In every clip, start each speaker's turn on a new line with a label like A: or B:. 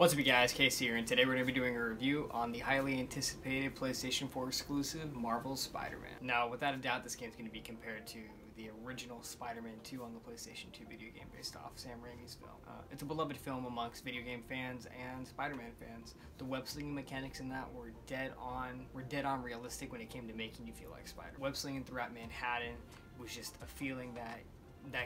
A: What's up you guys, Kasey here, and today we're going to be doing a review on the highly anticipated PlayStation 4 exclusive Marvel's Spider-Man. Now, without a doubt, this game is going to be compared to the original Spider-Man 2 on the PlayStation 2 video game based off Sam Raimi's film. It's a beloved film amongst video game fans and Spider-Man fans. The web-slinging mechanics in that were dead on realistic when it came to making you feel like Spider-Man. Web-slinging throughout Manhattan was just a feeling that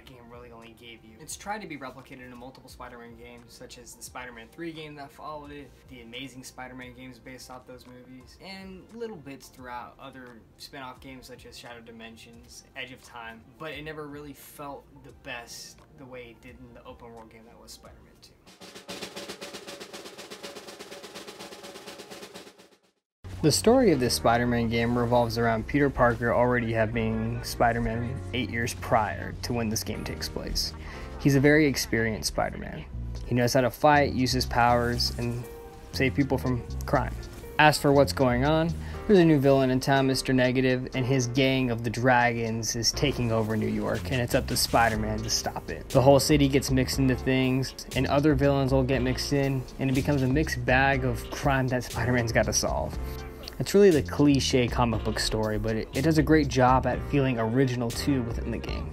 A: game really only gave you. It's tried to be replicated in multiple Spider-Man games, such as the Spider-Man 3 game that followed it, the Amazing Spider-Man games based off those movies, and little bits throughout other spin-off games such as Shadow Dimensions, Edge of Time, but it never really felt the best the way it did in the open world game that was Spider-Man 2. The story of this Spider-Man game revolves around Peter Parker already having Spider-Man 8 years prior to when this game takes place. He's a very experienced Spider-Man. He knows how to fight, use his powers, and save people from crime. As for what's going on, there's a new villain in town, Mr. Negative, and his gang of the Dragons is taking over New York, and it's up to Spider-Man to stop it. The whole city gets mixed into things, and other villains will get mixed in, and it becomes a mixed bag of crime that Spider-Man's got to solve. It's really the cliche comic book story, but it does a great job at feeling original too within the game.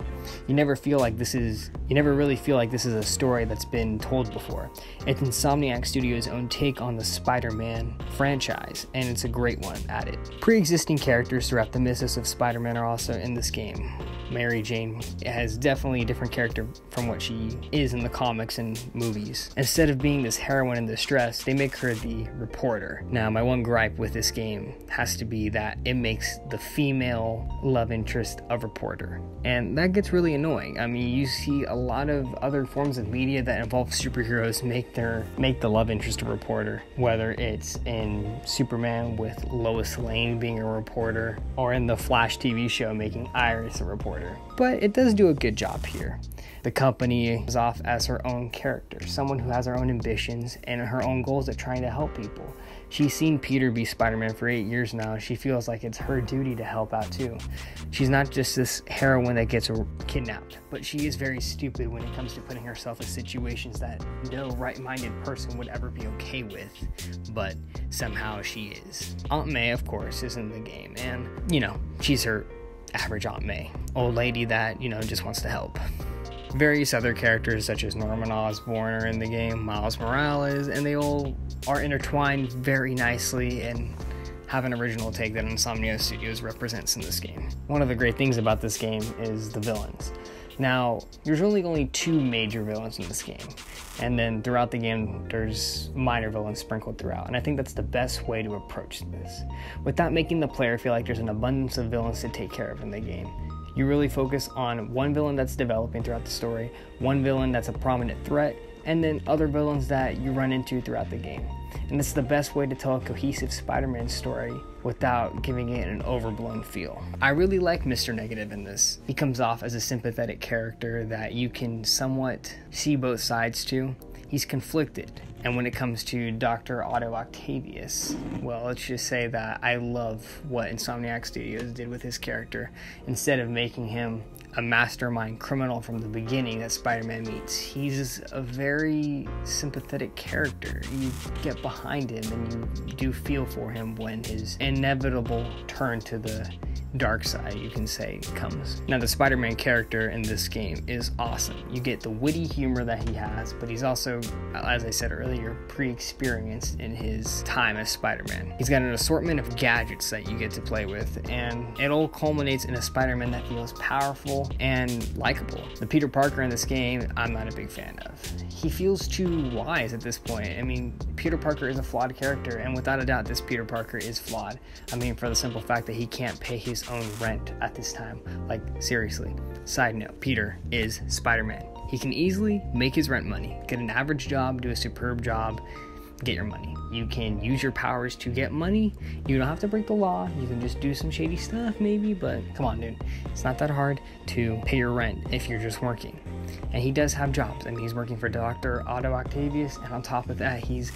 A: You never really feel like this is a story that's been told before. It's Insomniac Studios' own take on the Spider-Man franchise, and it's a great one at it. Pre-existing characters throughout the mythos of Spider-Man are also in this game. Mary Jane has definitely a different character from what she is in the comics and movies. Instead of being this heroine in distress, they make her the reporter. Now, my one gripe with this game has to be that it makes the female love interest a reporter, and that gets really annoying. I mean, you see a lot of other forms of media that involve superheroes make the love interest a reporter, whether it's in Superman with Lois Lane being a reporter, or in the Flash TV show making Iris a reporter. But it does do a good job here. The company is off as her own character, someone who has her own ambitions and her own goals of trying to help people. She's seen Peter be Spider-Man for 8 years now. She feels like it's her duty to help out too. She's not just this heroine that gets kidnapped, but she is very stupid when it comes to putting herself in situations that no right-minded person would ever be okay with, but somehow she is. Aunt May, of course, is in the game, and, she's her average Aunt May, old lady that, just wants to help. Various other characters such as Norman Osborn are in the game, Miles Morales, and they all are intertwined very nicely and have an original take that Insomniac Studios represents in this game. One of the great things about this game is the villains. Now, there's really only 2 major villains in this game, and then throughout the game there's minor villains sprinkled throughout, and I think that's the best way to approach this, without making the player feel like there's an abundance of villains to take care of in the game. You really focus on one villain that's developing throughout the story, one villain that's a prominent threat, and then other villains that you run into throughout the game. And it's the best way to tell a cohesive Spider-Man story without giving it an overblown feel. I really like Mr. Negative in this. He comes off as a sympathetic character that you can somewhat see both sides to. He's conflicted. And when it comes to Dr. Otto Octavius, well, let's just say that I love what Insomniac Studios did with his character. Instead of making him a mastermind criminal from the beginning that Spider-Man meets, he's a very sympathetic character. You get behind him and you do feel for him when his inevitable turn to the dark side, you can say, comes. Now, the Spider-Man character in this game is awesome. You get the witty humor that he has, but he's also, as I said earlier, pre-experienced in his time as Spider-Man. He's got an assortment of gadgets that you get to play with, and it all culminates in a Spider-Man that feels powerful and likable. The Peter Parker in this game, I'm not a big fan of. He feels too wise at this point. I mean, Peter Parker is a flawed character, and without a doubt, this Peter Parker is flawed. I mean, for the simple fact that he can't pay his own rent at this time. Like, seriously. Side note, Peter is Spider-Man. He can easily make his rent money, get an average job, do a superb job, get your money. You can use your powers to get money. You don't have to break the law. You can just do some shady stuff maybe, but come on, dude. It's not that hard to pay your rent if you're just working. And he does have jobs. I mean, he's working for Dr. Otto Octavius, and on top of that, he's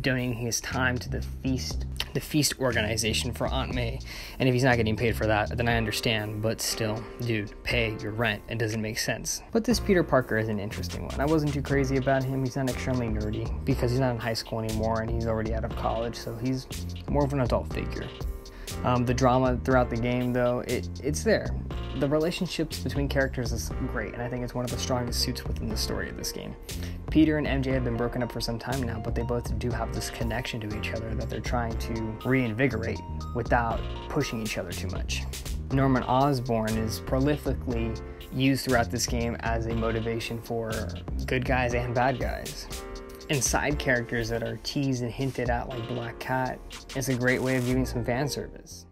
A: donating his time to the feast organization for Aunt May. And if he's not getting paid for that, then I understand, but still, dude, pay your rent. It doesn't make sense. But this Peter Parker is an interesting one. I wasn't too crazy about him. He's not extremely nerdy because he's not in high school anymore and he's already out of college, so he's more of an adult figure. The drama throughout the game, though, it's there. The relationships between characters is great, and I think it's one of the strongest suits within the story of this game. Peter and MJ have been broken up for some time now, but they both do have this connection to each other that they're trying to reinvigorate without pushing each other too much. Norman Osborn is prolifically used throughout this game as a motivation for good guys and bad guys. And side characters that are teased and hinted at, like Black Cat, is a great way of giving some fan service.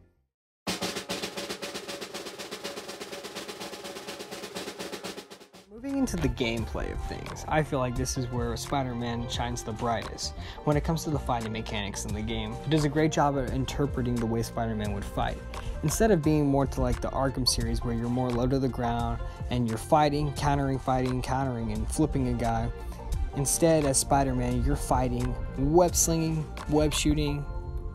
A: Moving into the gameplay of things, I feel like this is where Spider-Man shines the brightest. When it comes to the fighting mechanics in the game, it does a great job of interpreting the way Spider-Man would fight. Instead of being more to like the Arkham series where you're more low to the ground and you're fighting, countering, and flipping a guy, instead, as Spider-Man, you're fighting, web slinging, web shooting,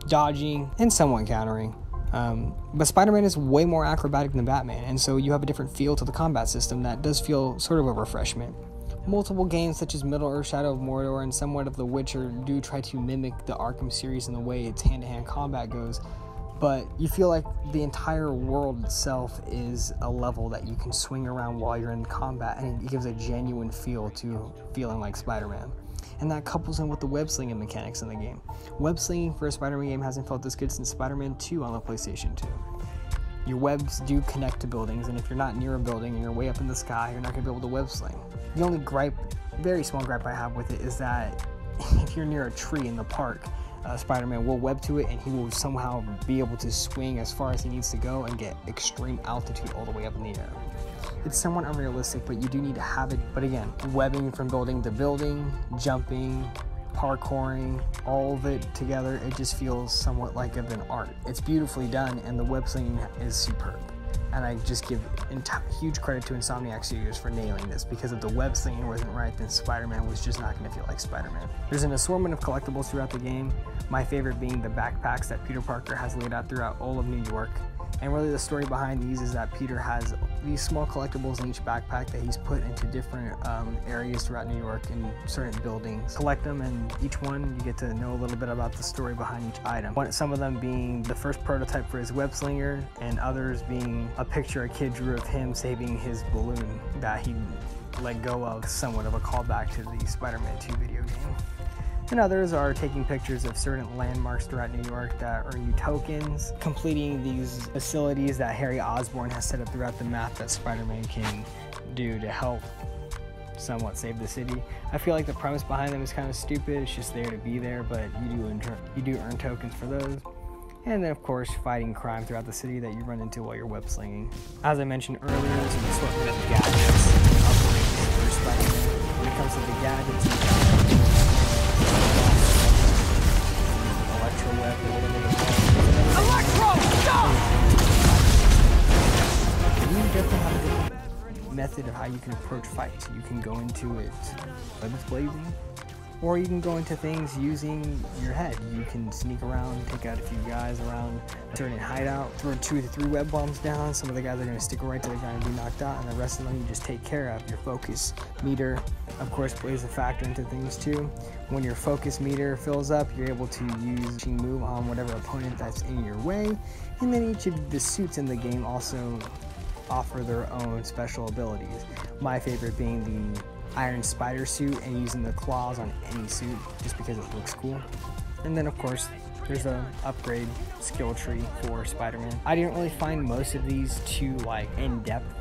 A: dodging, and somewhat countering. But Spider-Man is way more acrobatic than Batman, and so you have a different feel to the combat system that does feel sort of a refreshment. Multiple games such as Middle-earth, Shadow of Mordor, and somewhat of The Witcher do try to mimic the Arkham series in the way its hand-to-hand combat goes, but you feel like the entire world itself is a level that you can swing around while you're in combat, and it gives a genuine feel to feeling like Spider-Man. And that couples in with the web-slinging mechanics in the game. Web-slinging for a Spider-Man game hasn't felt this good since Spider-Man 2 on the PlayStation 2. Your webs do connect to buildings, and if you're not near a building and you're way up in the sky, you're not going to be able to web-sling. The only gripe, very small gripe I have with it is that if you're near a tree in the park, Spider-Man will web to it and he will somehow be able to swing as far as he needs to go and get extreme altitude all the way up in the air. It's somewhat unrealistic, but you do need to have it. But again, webbing from building to building, jumping, parkouring, all of it together, it just feels somewhat like of an art. It's beautifully done and the web slinging is superb. And I just give huge credit to Insomniac Studios for nailing this, because if the web slinging wasn't right, then Spider-Man was just not going to feel like Spider-Man. There's an assortment of collectibles throughout the game, my favorite being the backpacks that Peter Parker has laid out throughout all of New York. And really the story behind these is that Peter has these small collectibles in each backpack that he's put into different areas throughout New York and certain buildings. Collect them, and each one you get to know a little bit about the story behind each item. Some of them being the first prototype for his web slinger, and others being a picture a kid drew of him saving his balloon that he let go of, somewhat of a callback to the Spider-Man 2 video game. And others are taking pictures of certain landmarks throughout New York that earn you tokens, completing these facilities that Harry Osborn has set up throughout the map that Spider-Man can do to help somewhat save the city. I feel like the premise behind them is kind of stupid. It's just there to be there, but you do earn tokens for those. And then, of course, fighting crime throughout the city that you run into while you're web slinging. As I mentioned earlier, there's an assortment of gadgets and upgrades for Spider-Man. When it comes to the gadgets, Electro, stop! You definitely have a different method of how you can approach fights. You can go into it weapons blazing, or you can go into things using your head. You can sneak around, take out a few guys around a certain hideout, throw 2 to 3 web bombs down. Some of the guys are going to stick right to the ground and be knocked out, and the rest of them you just take care of. Your focus meter, of course, plays a factor into things too. When your focus meter fills up, you're able to use move on whatever opponent that's in your way. And then each of the suits in the game also offer their own special abilities. My favorite being the Iron Spider suit and using the claws on any suit just because it looks cool. And then of course there's a upgrade skill tree for Spider-Man. I didn't really find most of these too in-depth.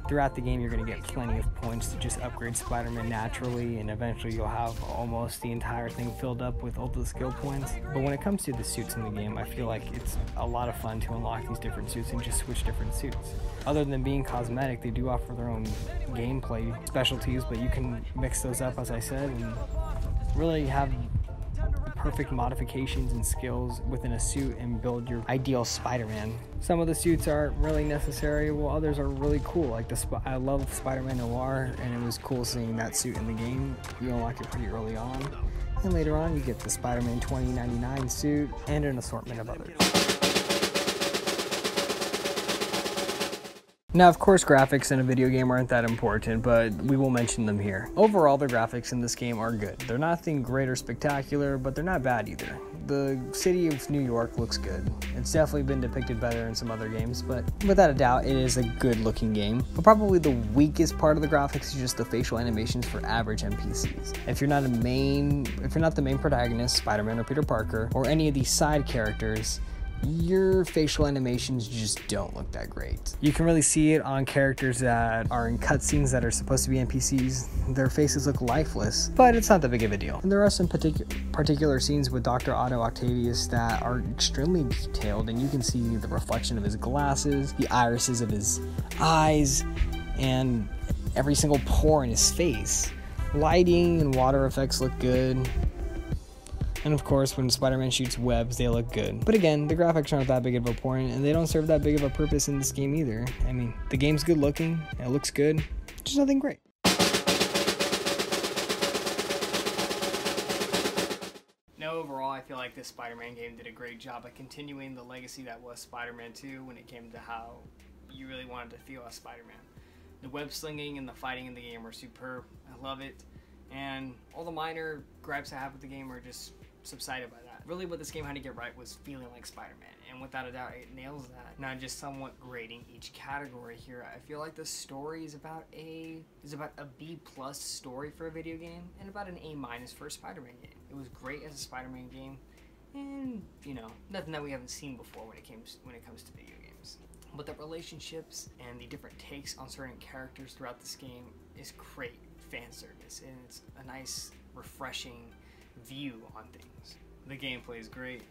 A: Throughout the game you're going to get plenty of points to just upgrade Spider-Man naturally, and eventually you'll have almost the entire thing filled up with all the skill points. But when it comes to the suits in the game, I feel like it's a lot of fun to unlock these different suits and just switch different suits. Other than being cosmetic, they do offer their own gameplay specialties, but you can mix those up, as I said, and really have the perfect modifications and skills within a suit and build your ideal Spider-Man. Some of the suits aren't really necessary, while others are really cool. Like I love Spider-Man Noir, and it was cool seeing that suit in the game. You unlock it pretty early on, and later on you get the Spider-Man 2099 suit and an assortment of others. Now, of course, graphics in a video game aren't that important, but we will mention them here. Overall, the graphics in this game are good. They're nothing great or spectacular, but they're not bad either. The city of New York looks good. It's definitely been depicted better in some other games, but without a doubt, it is a good-looking game. But probably the weakest part of the graphics is just the facial animations for average NPCs. If you're not the main protagonist, Spider-Man or Peter Parker, or any of these side characters, your facial animations just don't look that great. You can really see it on characters that are in cutscenes that are supposed to be NPCs. Their faces look lifeless, but it's not that big of a deal. And there are some particular scenes with Dr. Otto Octavius that are extremely detailed, and you can see the reflection of his glasses, the irises of his eyes, and every single pore in his face. Lighting and water effects look good. And of course, when Spider-Man shoots webs, they look good. But again, the graphics aren't that big of a point, and they don't serve that big of a purpose in this game either. I mean, the game's good looking, it looks good, just nothing great. No, overall, I feel like this Spider-Man game did a great job at continuing the legacy that was Spider-Man 2 when it came to how you really wanted to feel as Spider-Man. The web slinging and the fighting in the game are superb. I love it. And all the minor gripes I have with the game are just subsided by that. Really what this game had to get right was feeling like Spider-Man, and without a doubt it nails that. Now, just somewhat grading each category here, I feel like the story is about a B+ story for a video game and about an A- for a Spider-Man game. It was great as a Spider-Man game, and you know, nothing that we haven't seen before when it comes to video games. But the relationships and the different takes on certain characters throughout this game is great fan service, and it's a nice, refreshing view on things. The gameplay is great.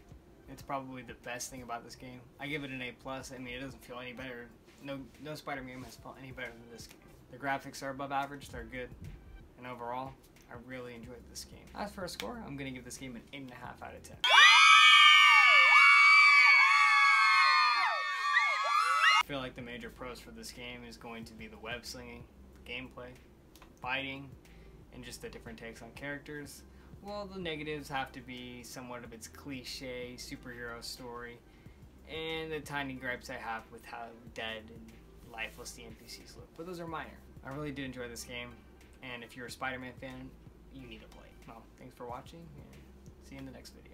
A: It's probably the best thing about this game. I give it an A+. I mean, it doesn't feel any better. No Spider-Man game has felt any better than this game. The graphics are above average, they're good, and overall, I really enjoyed this game. As for a score, I'm gonna give this game an 8.5 out of 10. I feel like the major pros for this game is going to be the web slinging, gameplay, fighting, and just the different takes on characters. Well, the negatives have to be somewhat of its cliche superhero story, and the tiny gripes I have with how dead and lifeless the NPCs look. But those are minor. I really did enjoy this game, and if you're a Spider-Man fan, you need to play it. Well, thanks for watching, and see you in the next video.